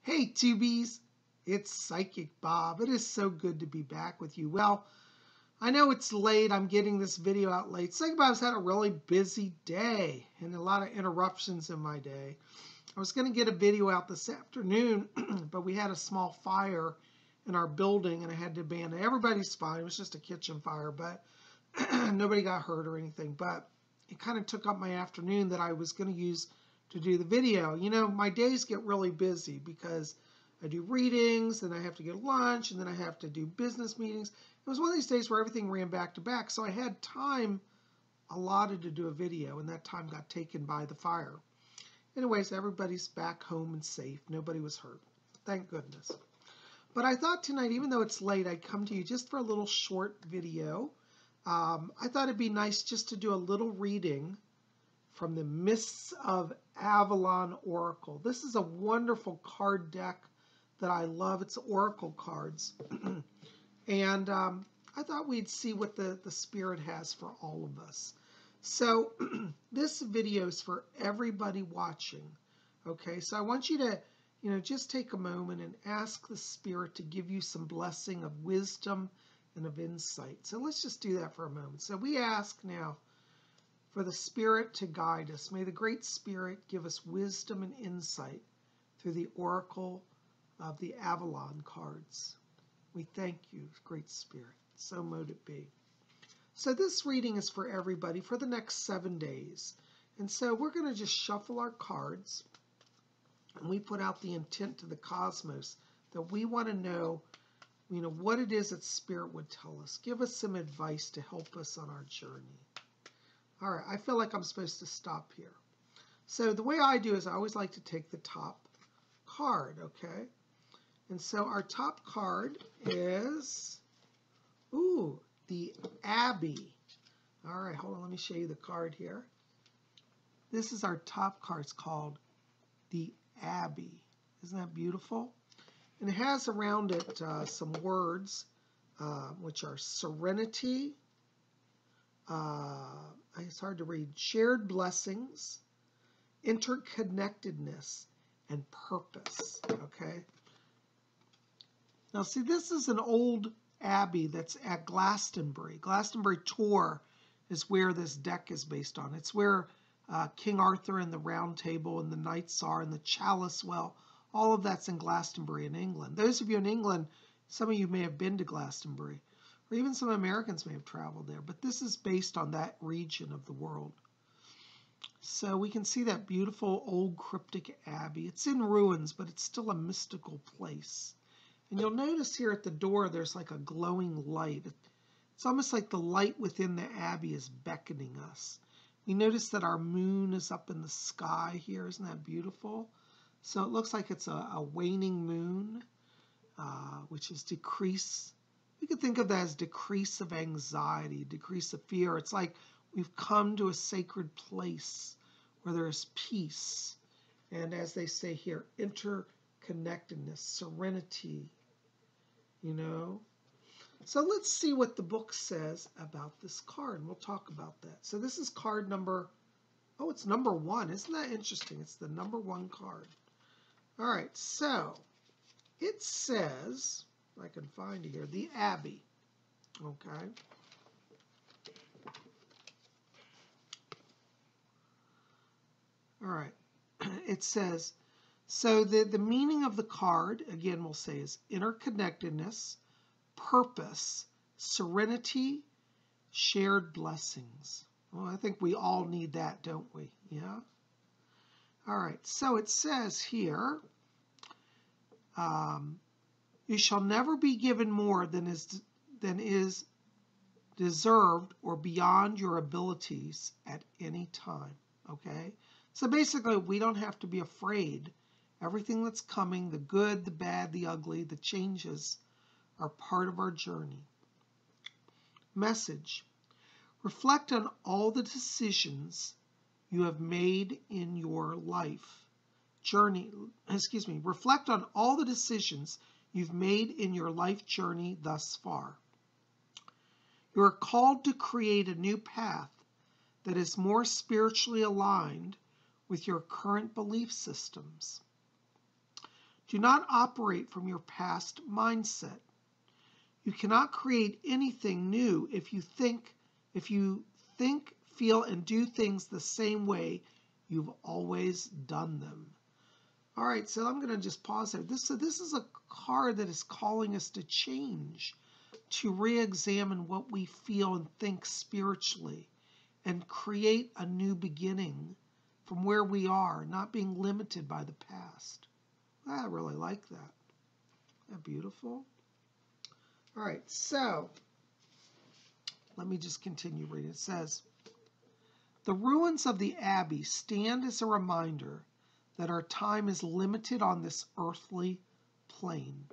Hey Tubies, it's Psychic Bob. It is so good to be back with you. Well, I know it's late. I'm getting this video out late. Psychic Bob's had a really busy day and a lot of interruptions in my day. I was going to get a video out this afternoon, but we had a small fire in our building and I had to abandon it. Everybody's fine. It was just a kitchen fire, but nobody got hurt or anything. But it kind of took up my afternoon that I was going to use to do the video. You know, my days get really busy because I do readings, then I have to get lunch, and then I have to do business meetings. It was one of these days where everything ran back to back, so I had time allotted to do a video, and that time got taken by the fire. Anyways, everybody's back home and safe. Nobody was hurt. Thank goodness. But I thought tonight, even though it's late, I'd come to you just for a little short video. I thought it'd be nice just to do a little reading from the Mists of Avalon Oracle. This is a wonderful card deck that I love. It's Oracle cards. And I thought we'd see what the Spirit has for all of us. So this video is for everybody watching. Okay, so I want you to, just take a moment and ask the Spirit to give you some blessing of wisdom and of insight. So let's just do that for a moment. So we ask now for the Spirit to guide us. May the Great Spirit give us wisdom and insight through the Oracle of the Avalon cards. We thank you, Great Spirit. So mote it be. So this reading is for everybody for the next 7 days. And so we're going to just shuffle our cards and we put out the intent to the cosmos that we want to know, what it is that Spirit would tell us. Give us some advice to help us on our journey. All right, I feel like I'm supposed to stop here. So the way I do is I always like to take the top card, okay? And so our top card is, the Abbey. All right, hold on, let me show you the card here. This is our top card. It's called the Abbey. Isn't that beautiful? And it has around it some words, which are serenity, it's hard to read, shared blessings, interconnectedness, and purpose, okay? Now, see, this is an old abbey that's at Glastonbury. Glastonbury Tor is where this deck is based on. It's where King Arthur and the Round Table and the Knights are, and the Chalice Well. All of that's in Glastonbury in England. Those of you in England, some of you may have been to Glastonbury, or even some Americans may have traveled there, but this is based on that region of the world. So we can see that beautiful old cryptic abbey. It's in ruins, but it's still a mystical place. And you'll notice here at the door, there's like a glowing light. It's almost like the light within the abbey is beckoning us. We notice that our moon is up in the sky here. Isn't that beautiful? So it looks like it's a waning moon, which is decrease. We could think of that as decrease of anxiety, decrease of fear. It's like we've come to a sacred place where there's peace. And as they say here, interconnectedness, serenity, So let's see what the book says about this card, and we'll talk about that. So this is card number, it's number 1. Isn't that interesting? It's the number 1 card. All right, so it says, if I can find it here, the Abbey, okay? All right, it says, so the meaning of the card, again, we'll say is interconnectedness, purpose, serenity, shared blessings. Well, I think we all need that, don't we? Yeah? All right, so it says here, you shall never be given more than is deserved or beyond your abilities at any time, okay? So basically, we don't have to be afraid. Everything that's coming, the good, the bad, the ugly, the changes, are part of our journey. Message. Reflect on all the decisions you have made in your life. Reflect on all the decisions you've made in your life journey thus far. You are called to create a new path that is more spiritually aligned with your current belief systems. Do not operate from your past mindset. You cannot create anything new if you think, feel, and do things the same way you've always done them. All right, so I'm going to just pause there. This is a card that is calling us to change, to re-examine what we feel and think spiritually, and create a new beginning from where we are, not being limited by the past. I really like that. Isn't that beautiful? All right, so let me just continue reading. It says, the ruins of the Abbey stand as a reminder that our time is limited on this earthly plane.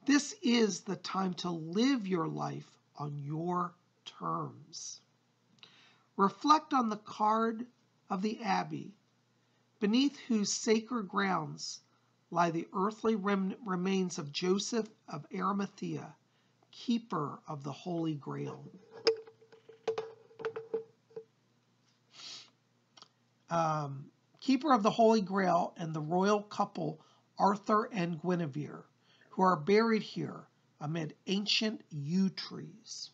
This is the time to live your life on your terms. Reflect on the card of the Abbey, beneath whose sacred grounds lie the earthly remains of Joseph of Arimathea, keeper of the Holy Grail. Keeper of the Holy Grail and the royal couple Arthur and Guinevere, who are buried here amid ancient yew trees.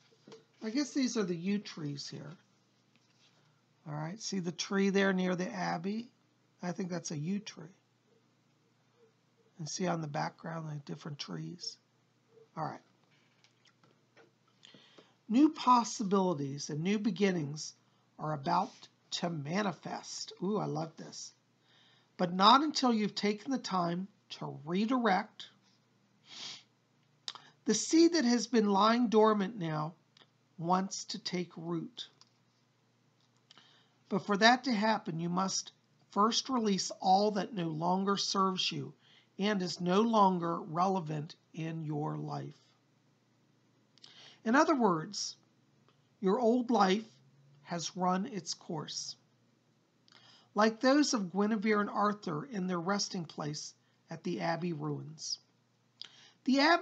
I guess these are the yew trees here. All right, see the tree there near the Abbey? I think that's a yew tree. And see on the background the different trees. All right. New possibilities and new beginnings are about to manifest. Ooh, I love this. But not until you've taken the time to redirect. The seed that has been lying dormant now wants to take root. But for that to happen, you must first release all that no longer serves you and is no longer relevant in your life. In other words, your old life has run its course. Like those of Guinevere and Arthur in their resting place at the Abbey ruins. The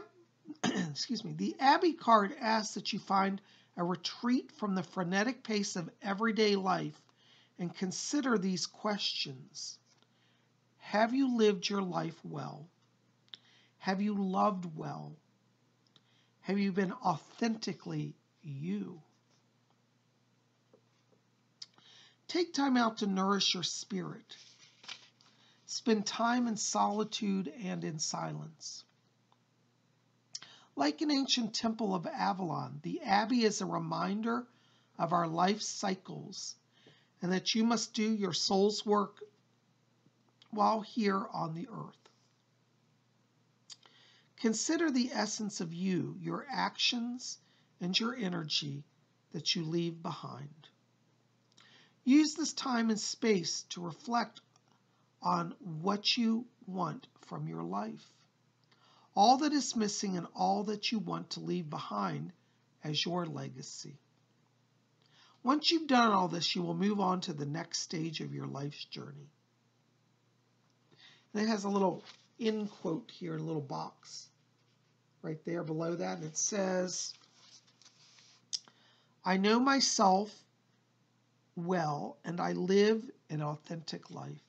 Abbey card asks that you find a retreat from the frenetic pace of everyday life and consider these questions. Have you lived your life well? Have you loved well? Have you been authentically you? Take time out to nourish your spirit. Spend time in solitude and in silence. Like an ancient temple of Avalon, the Abbey is a reminder of our life cycles and that you must do your soul's work while here on the earth. Consider the essence of you, your actions, and your energy that you leave behind. Use this time and space to reflect on what you want from your life, all that is missing and all that you want to leave behind as your legacy. Once you've done all this, you will move on to the next stage of your life's journey. And it has a little end quote here, a little box right there below that, and it says, I know myself well, and I live an authentic life.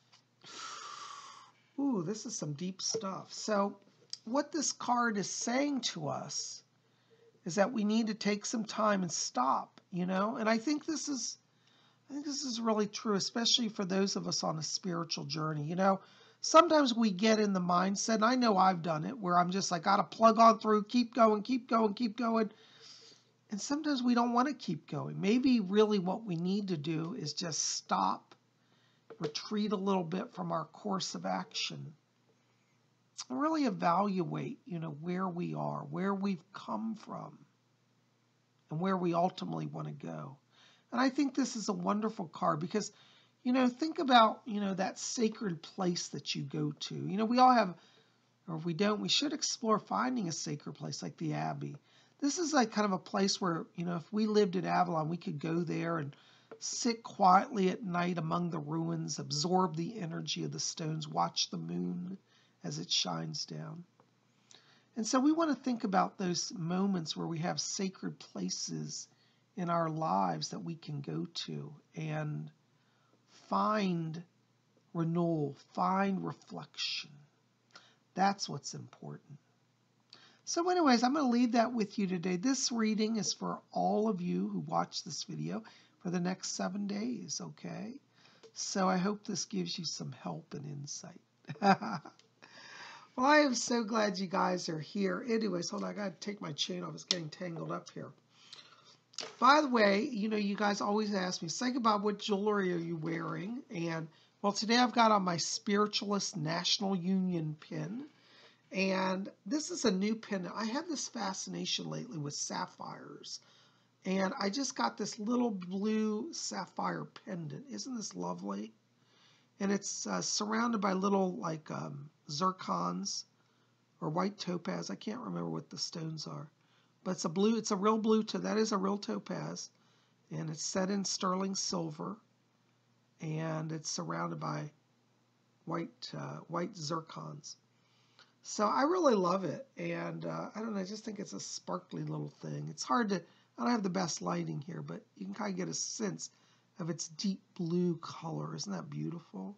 Ooh, this is some deep stuff. So what this card is saying to us is that we need to take some time and stop, and I think this is really true, especially for those of us on a spiritual journey. Sometimes we get in the mindset, and I know I've done it, where I'm just like, gotta plug on through, keep going, keep going, keep going. And sometimes we don't want to keep going. Maybe really what we need to do is just stop, retreat a little bit from our course of action, and really evaluate, where we are, where we've come from, and where we ultimately want to go. And I think this is a wonderful card because, think about, that sacred place that you go to. We all have, or if we don't, we should explore finding a sacred place like the Abbey. This is like kind of a place where, if we lived at Avalon, we could go there and sit quietly at night among the ruins, absorb the energy of the stones, watch the moon as it shines down. And so we want to think about those moments where we have sacred places in our lives that we can go to and find renewal, find reflection, That's what's important. So anyways, I'm going to leave that with you today. This reading is for all of you who watch this video for the next 7 days, okay? So I hope this gives you some help and insight. Well, I am so glad you guys are here. Anyways, hold on, I got to take my chain off. It's getting tangled up here. By the way, you guys always ask me, Psychic Bob, what jewelry are you wearing? And, well, today I've got on my Spiritualist National Union pin. And this is a new pendant. I had this fascination lately with sapphires. And I just got this little blue sapphire pendant. Isn't this lovely? And it's surrounded by little, like, zircons or white topaz. I can't remember what the stones are. But it's a blue, it's a real blue, that is a real topaz. And it's set in sterling silver. And it's surrounded by white zircons. So I really love it. And I don't know, I just think it's a sparkly little thing. It's hard to, I don't have the best lighting here, but you can kind of get a sense of its deep blue color. Isn't that beautiful?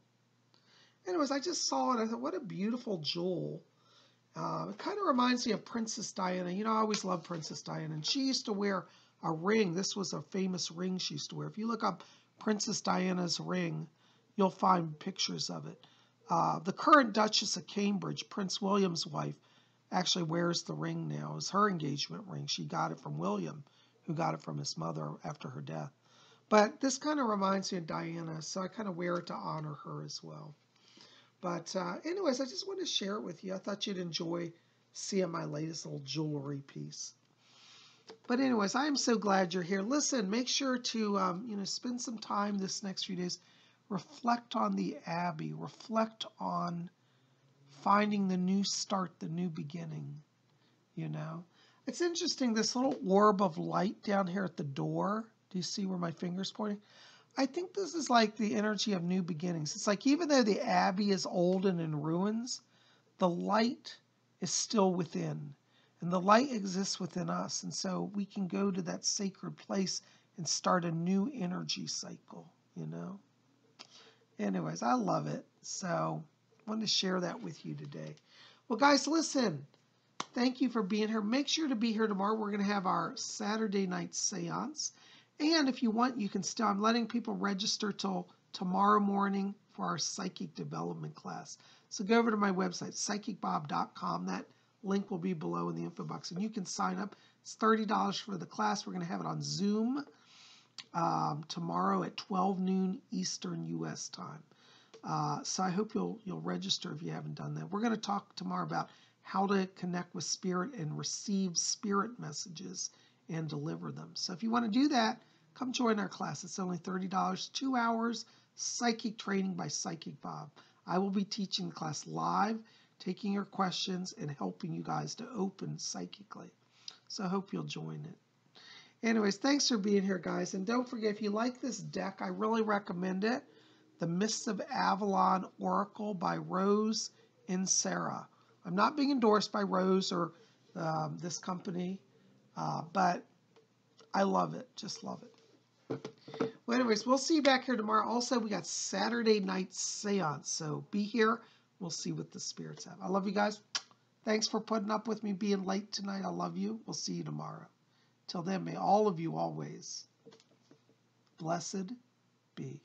Anyways, I just saw it. I thought, what a beautiful jewel. It kind of reminds me of Princess Diana. I always loved Princess Diana. And she used to wear a ring. This was a famous ring she used to wear. If you look up Princess Diana's ring, you'll find pictures of it. The current Duchess of Cambridge, Prince William's wife, actually wears the ring now. It's her engagement ring. She got it from William, who got it from his mother after her death. But this kind of reminds me of Diana, so I kind of wear it to honor her as well. But anyways, I just wanted to share it with you. I thought you'd enjoy seeing my latest little jewelry piece. But anyways, I am so glad you're here. Listen, make sure to spend some time this next few days. Reflect on the Abbey. Reflect on finding the new start, the new beginning. It's interesting, this little orb of light down here at the door. Do you see where my finger's pointing? I think this is like the energy of new beginnings. It's like even though the Abbey is old and in ruins, the light is still within. And the light exists within us. And so we can go to that sacred place and start a new energy cycle, Anyways, I love it. So I wanted to share that with you today. Well, guys, listen. Thank you for being here. Make sure to be here tomorrow. We're going to have our Saturday night seance. And if you want, you can still, I'm letting people register till tomorrow morning for our psychic development class. So go over to my website, PsychicBob.com. That link will be below in the info box. And you can sign up. It's $30 for the class. We're going to have it on Zoom tomorrow at 12 noon Eastern U.S. time. So I hope you'll register if you haven't done that. We're going to talk tomorrow about how to connect with spirit and receive spirit messages and deliver them. So if you want to do that, come join our class. It's only $30, 2 hours, psychic training by Psychic Bob. I will be teaching the class live, taking your questions, and helping you guys to open psychically. So I hope you'll join it. Anyways, thanks for being here, guys. And don't forget, if you like this deck, I really recommend it. The Mists of Avalon Oracle by Rose and Sarah. I'm not being endorsed by Rose or this company, but I love it. Just love it. Well, anyways, we'll see you back here tomorrow. Also, we got Saturday night seance, so be here. We'll see what the spirits have. I love you guys. Thanks for putting up with me being late tonight. I love you. We'll see you tomorrow. Till then, may all of you always blessed be.